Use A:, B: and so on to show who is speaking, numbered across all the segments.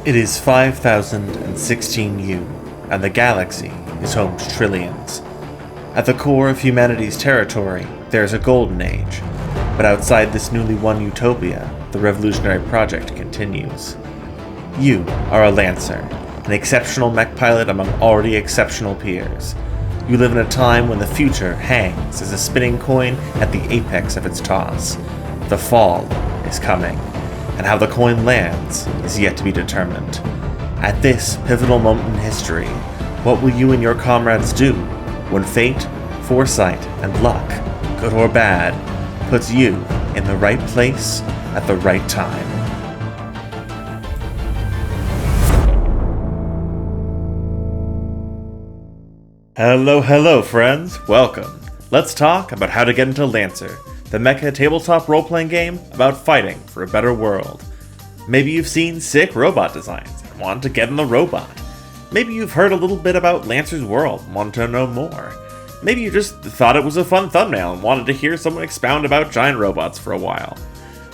A: It is 5016U, and the galaxy is home to trillions. At the core of humanity's territory, there is a golden age, but outside this newly won utopia, the revolutionary project continues. You are a Lancer, an exceptional mech pilot among already exceptional peers. You live in a time when the future hangs as a spinning coin at the apex of its toss. The fall is coming, and how the coin lands is yet to be determined. At this pivotal moment in history, what will you and your comrades do when fate, foresight, and luck, good or bad, puts you in the right place at the right time? Hello friends, welcome. Let's talk about how to get into Lancer, the mecha tabletop role-playing game about fighting for a better world. Maybe you've seen sick robot designs and want to get in the robot. Maybe you've heard a little bit about Lancer's world and want to know more. Maybe you just thought it was a fun thumbnail and wanted to hear someone expound about giant robots for a while.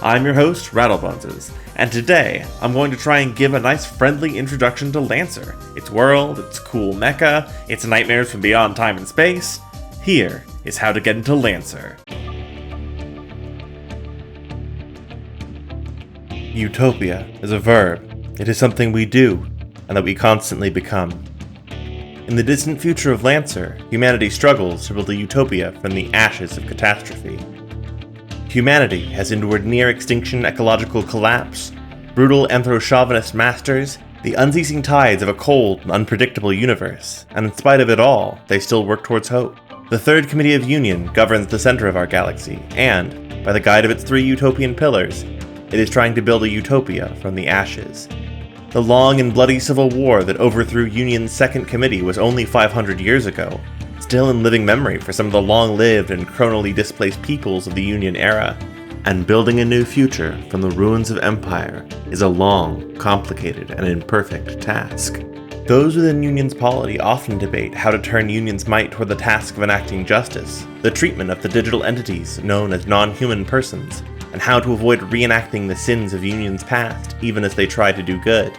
A: I'm your host, Rattlebunzes, and today I'm going to try and give a nice friendly introduction to Lancer, its world, its cool mecha, its nightmares from beyond time and space. Here is how to get into Lancer. Utopia is a verb. It is something we do, and that we constantly become. In the distant future of Lancer, humanity struggles to build a utopia from the ashes of catastrophe. Humanity has endured near-extinction ecological collapse, brutal anthro-chauvinist masters, the unceasing tides of a cold and unpredictable universe, and in spite of it all, they still work towards hope. The Third Committee of Union governs the center of our galaxy, and, by the guide of its three utopian pillars, it is trying to build a utopia from the ashes. The long and bloody civil war that overthrew Union's Second Committee was only 500 years ago, still in living memory for some of the long-lived and chronally displaced peoples of the Union era. And building a new future from the ruins of empire is a long, complicated, and imperfect task. Those within Union's polity often debate how to turn Union's might toward the task of enacting justice, the treatment of the digital entities known as non-human persons, and how to avoid reenacting the sins of Union's past, even as they try to do good.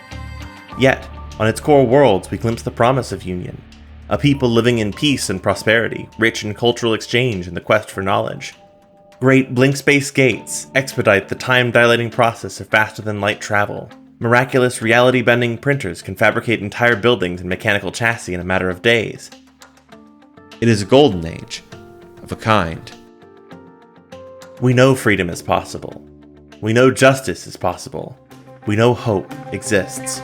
A: Yet, on its core worlds, we glimpse the promise of Union, a people living in peace and prosperity, rich in cultural exchange and the quest for knowledge. Great blink space gates expedite the time-dilating process of faster-than-light travel. Miraculous reality-bending printers can fabricate entire buildings and mechanical chassis in a matter of days. It is a golden age, of a kind. We know freedom is possible. We know justice is possible. We know hope exists.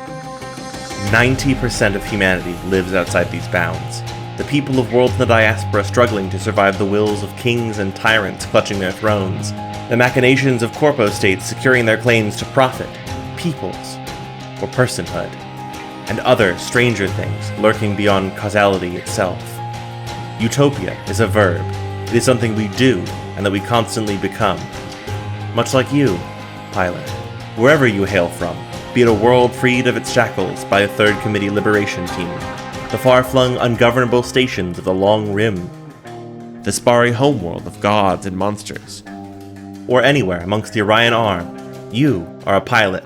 A: 90% of humanity lives outside these bounds. The people of worlds in the diaspora struggling to survive the wills of kings and tyrants clutching their thrones. The machinations of corpo states securing their claims to profit, peoples, or personhood. And other stranger things lurking beyond causality itself. Utopia is a verb. It is something we do, and that we constantly become. Much like you, pilot. Wherever you hail from, be it a world freed of its shackles by a Third Committee Liberation Team, the far-flung ungovernable stations of the Long Rim, the sparry homeworld of gods and monsters, or anywhere amongst the Orion Arm, you are a pilot.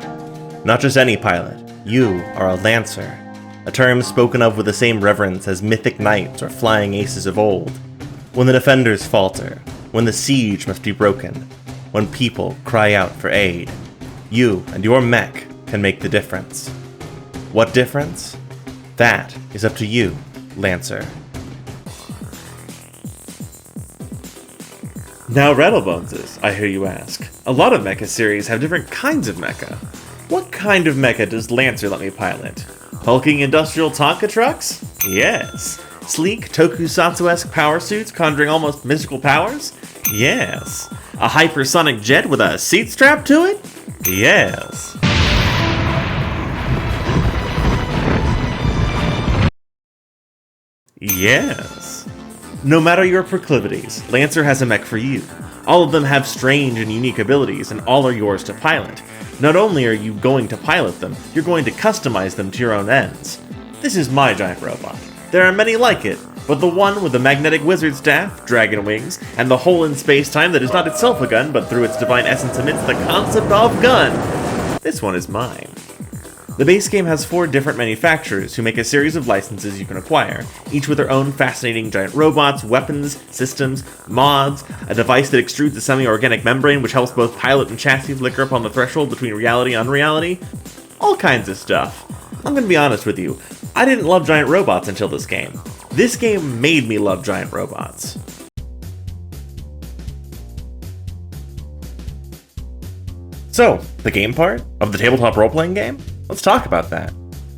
A: Not just any pilot, you are a Lancer, a term spoken of with the same reverence as mythic knights or flying aces of old. When the defenders falter, when the siege must be broken, when people cry out for aid, you and your mech can make the difference. What difference? That is up to you, Lancer. Now Rattlebunzes, I hear you ask. A lot of mecha series have different kinds of mecha. What kind of mecha does Lancer let me pilot? Hulking industrial Tonka trucks? Yes. Sleek, tokusatsu-esque power suits conjuring almost mystical powers? Yes. A hypersonic jet with a seat strapped to it? Yes. Yes. No matter your proclivities, Lancer has a mech for you. All of them have strange and unique abilities, and all are yours to pilot. Not only are you going to pilot them, you're going to customize them to your own ends. This is my giant robot. There are many like it, but the one with the magnetic wizard staff, dragon wings, and the hole in space-time that is not itself a gun, but through its divine essence emits the concept of gun, this one is mine. The base game has 4 different manufacturers who make a series of licenses you can acquire, each with their own fascinating giant robots, weapons, systems, mods, a device that extrudes a semi-organic membrane which helps both pilot and chassis flicker upon the threshold between reality and unreality. All kinds of stuff. I'm gonna be honest with you, I didn't love giant robots until this game. This game made me love giant robots. So, the game part of the tabletop role-playing game? Let's talk about that.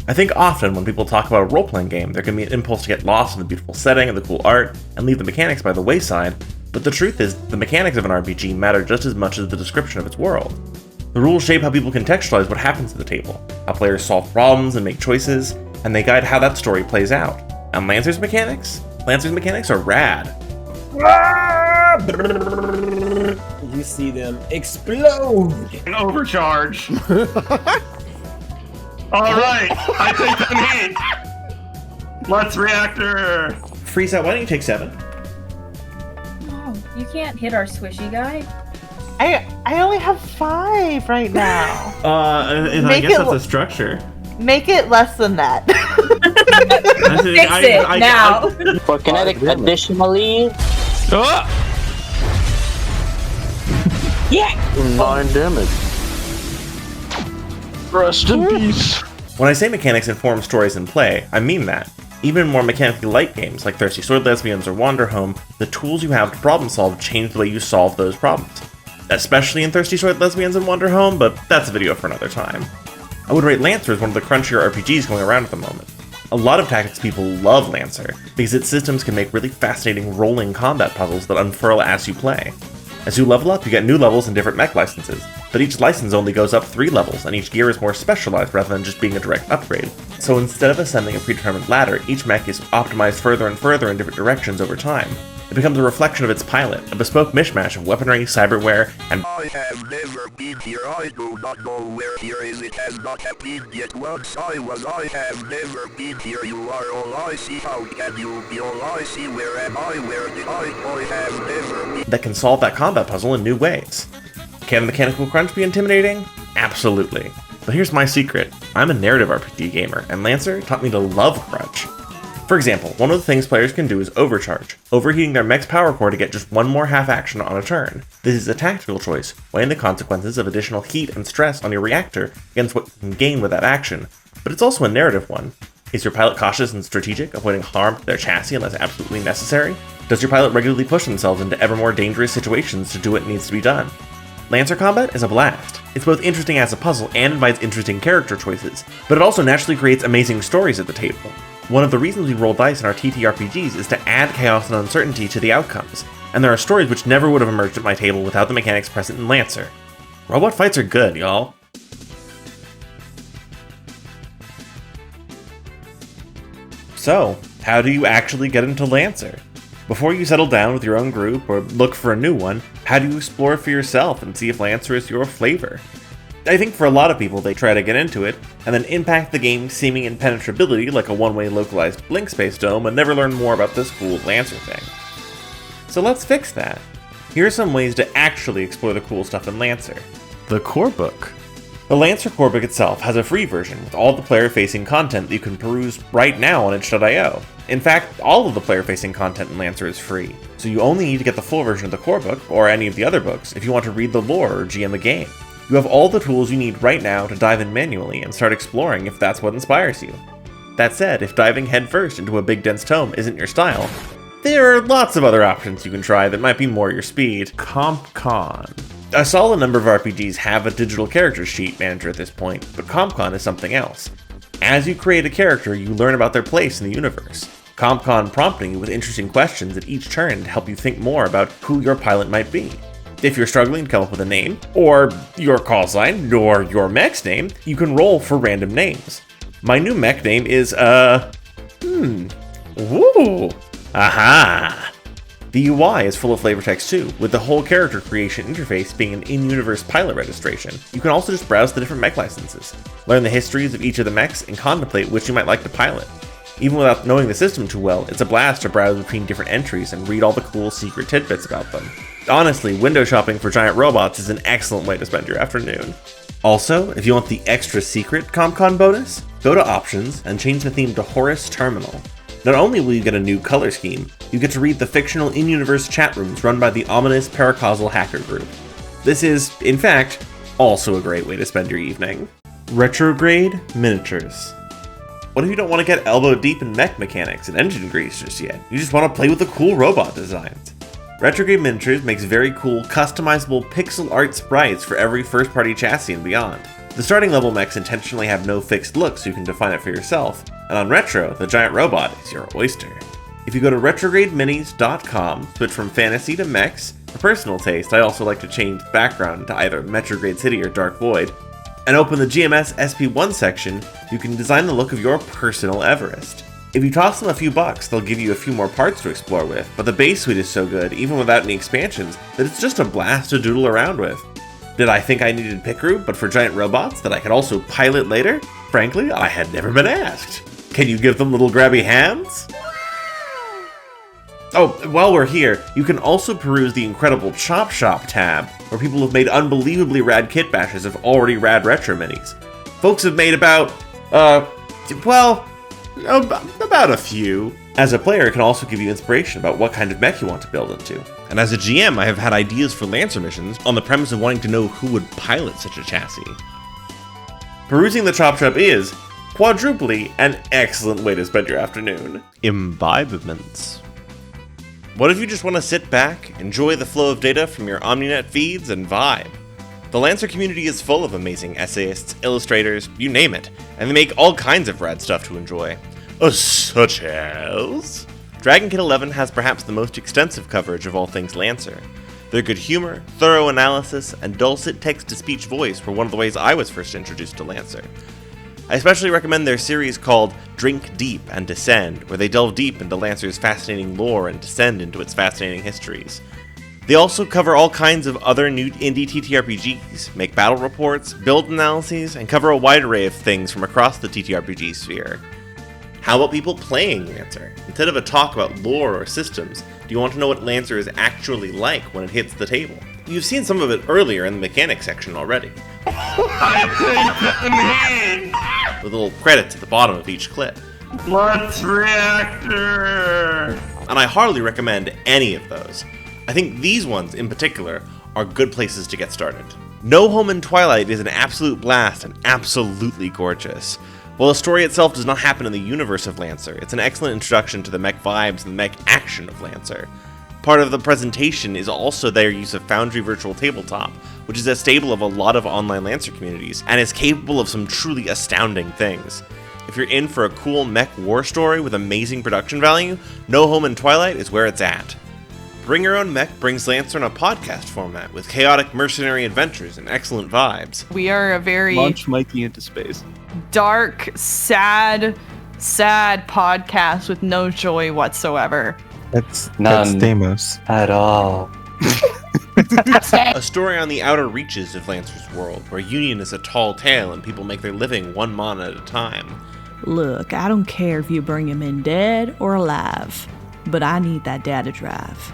A: I think often when people talk about a role-playing game, there can be an impulse to get lost in the beautiful setting and the cool art, and leave the mechanics by the wayside, but the truth is, the mechanics of an RPG matter just as much as the description of its world. The rules shape how people contextualize what happens at the table, how players solve problems and make choices, and they guide how that story plays out. And Lancer's mechanics? Lancer's mechanics are rad.
B: You see them explode!
C: Overcharge! Alright, I take the meat! Let's reactor!
A: Freeze out, why don't you take 7?
D: Oh, you can't hit our swishy guy.
E: I only have 5 right now.
A: And I guess that's a structure.
E: Make it less than that.
D: Fix it now.
F: For kinetic, additionally. Yeah!
G: 9 damage. Rest in peace.
A: When I say mechanics inform stories in play, I mean that. Even in more mechanically light games like Thirsty Sword Lesbians or Wander Home, the tools you have to problem solve change the way you solve those problems. Especially in Thirsty Sword Lesbians and Wander Home, but that's a video for another time. I would rate Lancer as one of the crunchier RPGs going around at the moment. A lot of tactics people love Lancer, because its systems can make really fascinating rolling combat puzzles that unfurl as you play. As you level up, you get new levels and different mech licenses, but each license only goes up 3 levels, and each gear is more specialized rather than just being a direct upgrade. So instead of ascending a predetermined ladder, each mech is optimized further and further in different directions over time. It becomes a reflection of its pilot, a bespoke mishmash of weaponry, cyberware, and
H: I have never been here, I do not know where here is, it has not happened yet. Once I have never been here, you are all I see, how can you be all I see, where am I, where did I have never been.
A: That can solve that combat puzzle in new ways. Can the mechanical crunch be intimidating? Absolutely. But here's my secret, I'm a narrative RPG gamer, and Lancer taught me to love crunch. For example, one of the things players can do is overcharge, overheating their mech's power core to get just one more half action on a turn. This is a tactical choice, weighing the consequences of additional heat and stress on your reactor against what you can gain with that action, but it's also a narrative one. Is your pilot cautious and strategic, avoiding harm to their chassis unless absolutely necessary? Does your pilot regularly push themselves into ever more dangerous situations to do what needs to be done? Lancer combat is a blast. It's both interesting as a puzzle and invites interesting character choices, but it also naturally creates amazing stories at the table. One of the reasons we roll dice in our TTRPGs is to add chaos and uncertainty to the outcomes, and there are stories which never would have emerged at my table without the mechanics present in Lancer. Robot fights are good, y'all. So, how do you actually get into Lancer? Before you settle down with your own group or look for a new one, how do you explore for yourself and see if Lancer is your flavor? I think for a lot of people, they try to get into it, and then impact the game's seeming impenetrability like a one-way localized blink space dome and never learn more about this cool Lancer thing. So let's fix that. Here are some ways to actually explore the cool stuff in Lancer. The Corebook. The Lancer Corebook itself has a free version with all the player-facing content that you can peruse right now on itch.io. In fact, all of the player-facing content in Lancer is free, so you only need to get the full version of the Corebook, or any of the other books, if you want to read the lore or GM a game. You have all the tools you need right now to dive in manually and start exploring if that's what inspires you. That said, if diving headfirst into a big dense tome isn't your style, there are lots of other options you can try that might be more your speed. CompCon. A solid number of RPGs have a digital character sheet manager at this point, but CompCon is something else. As you create a character, you learn about their place in the universe. CompCon prompting you with interesting questions at each turn to help you think more about who your pilot might be. If you're struggling to come up with a name, or your call sign, or your mech's name, you can roll for random names. My new mech name is, Woo! Aha! The UI is full of flavor text too, with the whole character creation interface being an in-universe pilot registration. You can also just browse the different mech licenses, learn the histories of each of the mechs, and contemplate which you might like to pilot. Even without knowing the system too well, it's a blast to browse between different entries and read all the cool secret tidbits about them. Honestly, window shopping for giant robots is an excellent way to spend your afternoon. Also, if you want the extra secret ComCon bonus, go to Options and change the theme to Horus Terminal. Not only will you get a new color scheme, you get to read the fictional in-universe chat rooms run by the ominous Paracausal hacker group. This is, in fact, also a great way to spend your evening. Retrograde Miniatures. What if you don't want to get elbow deep in mech mechanics and engine grease just yet? You just want to play with the cool robot designs. Retrograde Miniatures makes very cool, customizable pixel art sprites for every first-party chassis and beyond. The starting level mechs intentionally have no fixed look so you can define it for yourself, and on Retro, the giant robot is your oyster. If you go to retrogrademinis.com, switch from fantasy to mechs, for personal taste, I also like to change the background to either Retrograde City or Dark Void, and open the GMS SP1 section, you can design the look of your personal Everest. If you toss them a few bucks, they'll give you a few more parts to explore with, but the base suite is so good, even without any expansions, that it's just a blast to doodle around with. Did I think I needed Pickaroo, but for giant robots that I could also pilot later? Frankly, I had never been asked. Can you give them little grabby hands? Oh, while we're here, you can also peruse the incredible Chop Shop tab, where people have made unbelievably rad kit bashes of already rad retro minis. Folks have made about a few. As a player, it can also give you inspiration about what kind of mech you want to build into. And as a GM, I have had ideas for Lancer missions on the premise of wanting to know who would pilot such a chassis. Perusing the Chop Shop is, quadruply, an excellent way to spend your afternoon. Imbibements. What if you just want to sit back, enjoy the flow of data from your OmniNet feeds, and vibe? The Lancer community is full of amazing essayists, illustrators, you name it, and they make all kinds of rad stuff to enjoy. Such as... Dragon Kid 11 has perhaps the most extensive coverage of all things Lancer. Their good humor, thorough analysis, and dulcet text-to-speech voice were one of the ways I was first introduced to Lancer. I especially recommend their series called Drink Deep and Descend, where they delve deep into Lancer's fascinating lore and descend into its fascinating histories. They also cover all kinds of other new indie TTRPGs, make battle reports, build analyses, and cover a wide array of things from across the TTRPG sphere. How about people playing Lancer? Instead of a talk about lore or systems, do you want to know what Lancer is actually like when it hits the table? You've seen some of it earlier in the mechanics section already. With little credits at the bottom of each clip.
C: Let's reactor!
A: And I hardly recommend any of those. I think these ones in particular are good places to get started. No Home in Twilight is an absolute blast and absolutely gorgeous. While the story itself does not happen in the universe of Lancer, it's an excellent introduction to the mech vibes and the mech action of Lancer. Part of the presentation is also their use of Foundry Virtual Tabletop, which is a staple of a lot of online Lancer communities, and is capable of some truly astounding things. If you're in for a cool mech war story with amazing production value, No Home in Twilight is where it's at. Bring Your Own Mech brings Lancer in a podcast format with chaotic mercenary adventures and excellent vibes.
I: We are a very
J: Launch Mikey into space.
I: Dark, sad podcast with no joy whatsoever.
J: That's
F: None.
J: Deimos.
F: At all.
A: A story on the outer reaches of Lancer's world, where Union is a tall tale and people make their living one mon at a time.
K: Look, I don't care if you bring him in dead or alive, but I need that data drive.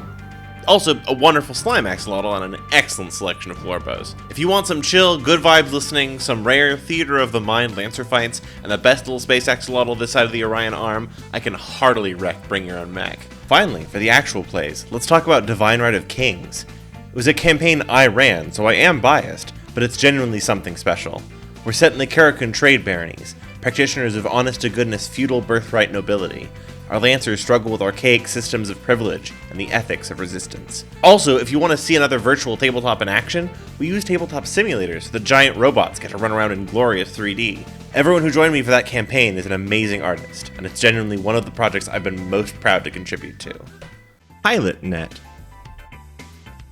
A: Also, a wonderful slime axolotl and an excellent selection of floorbows. If you want some chill, good vibes listening, some rare theater of the mind Lancer fights, and the best little space axolotl this side of the Orion arm, I can heartily rec Bring Your Own Mech. Finally, for the actual plays, let's talk about Divine Right of Kings. It was a campaign I ran, so I am biased, but it's genuinely something special. We're set in the Karakin trade baronies, practitioners of honest-to-goodness feudal birthright nobility. Our Lancers struggle with archaic systems of privilege and the ethics of resistance. Also, if you want to see another virtual tabletop in action, we use tabletop simulators so the giant robots get to run around in glorious 3D. Everyone who joined me for that campaign is an amazing artist, and it's genuinely one of the projects I've been most proud to contribute to. PilotNet.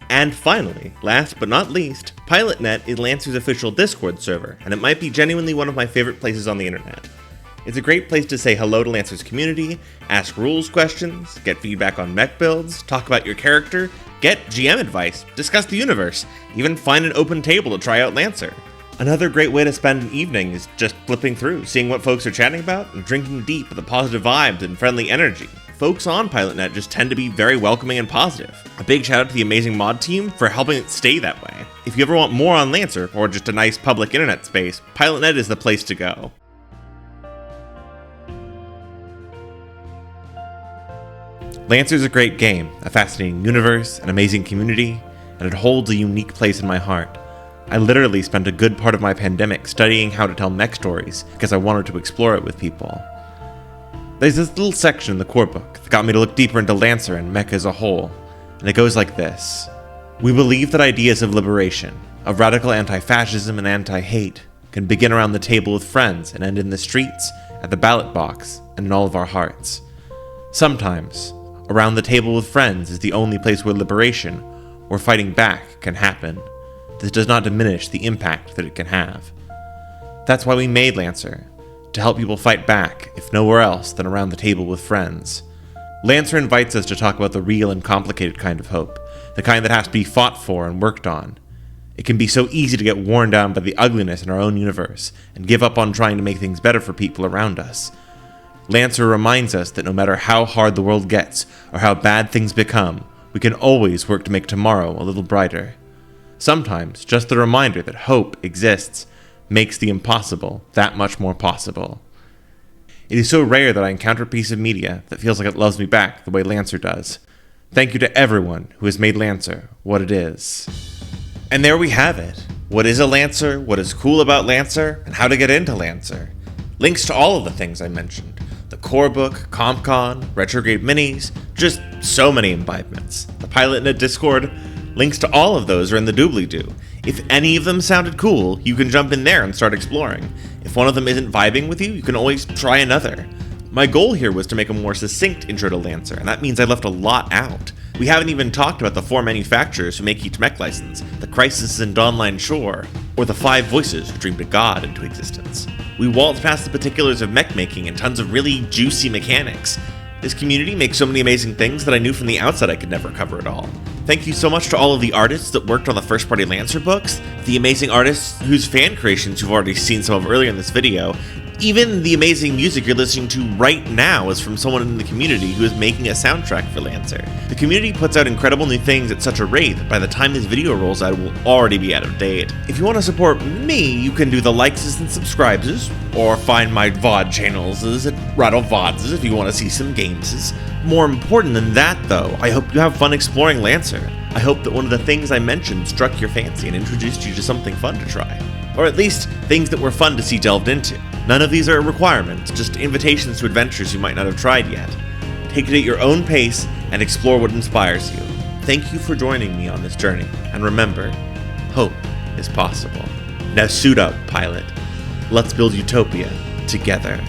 A: And finally, last but not least, PilotNet is Lancer's official Discord server, and it might be genuinely one of my favorite places on the internet. It's a great place to say hello to Lancer's community, ask rules questions, get feedback on mech builds, talk about your character, get GM advice, discuss the universe, even find an open table to try out Lancer. Another great way to spend an evening is just flipping through, seeing what folks are chatting about, and drinking deep of the positive vibes and friendly energy. Folks on PilotNet just tend to be very welcoming and positive. A big shout out to the amazing mod team for helping it stay that way. If you ever want more on Lancer, or just a nice public internet space, PilotNet is the place to go. Lancer's a great game, a fascinating universe, an amazing community, and it holds a unique place in my heart. I literally spent a good part of my pandemic studying how to tell mech stories because I wanted to explore it with people. There's this little section in the Corebook that got me to look deeper into Lancer and mech as a whole, and it goes like this. We believe that ideas of liberation, of radical anti-fascism and anti-hate, can begin around the table with friends and end in the streets, at the ballot box, and in all of our hearts. Sometimes, around the table with friends is the only place where liberation, or fighting back, can happen. This does not diminish the impact that it can have. That's why we made Lancer, to help people fight back, if nowhere else than around the table with friends. Lancer invites us to talk about the real and complicated kind of hope, the kind that has to be fought for and worked on. It can be so easy to get worn down by the ugliness in our own universe, and give up on trying to make things better for people around us. Lancer reminds us that no matter how hard the world gets, or how bad things become, we can always work to make tomorrow a little brighter. Sometimes, just the reminder that hope exists makes the impossible that much more possible. It is so rare that I encounter a piece of media that feels like it loves me back the way Lancer does. Thank you to everyone who has made Lancer what it is. And there we have it. What is a Lancer, what is cool about Lancer, and how to get into Lancer. Links to all of the things I mentioned. The Corebook, CompCon, Retrograde Minis, just so many imbibements. The PilotNet Discord, links to all of those are in the doobly-doo. If any of them sounded cool, you can jump in there and start exploring. If one of them isn't vibing with you, you can always try another. My goal here was to make a more succinct intro to Lancer, and that means I left a lot out. We haven't even talked about the 4 manufacturers who make each mech license, the Crisis and Dawnline Shore, or the 5 voices who dreamed a god into existence. We waltzed past the particulars of mech making and tons of really juicy mechanics. This community makes so many amazing things that I knew from the outset I could never cover it all. Thank you so much to all of the artists that worked on the first-party Lancer books, the amazing artists whose fan creations you've already seen some of earlier in this video. Even the amazing music you're listening to right now is from someone in the community who is making a soundtrack for Lancer. The community puts out incredible new things at such a rate that by the time this video rolls out, it will already be out of date. If you want to support me, you can do the likes and subscribes, or find my VOD channels at Rattle VODs if you want to see some games. More important than that, though, I hope you have fun exploring Lancer. I hope that one of the things I mentioned struck your fancy and introduced you to something fun to try. Or at least, things that were fun to see delved into. None of these are a requirement, just invitations to adventures you might not have tried yet. Take it at your own pace and explore what inspires you. Thank you for joining me on this journey, and remember, hope is possible. Now suit up, pilot. Let's build utopia together.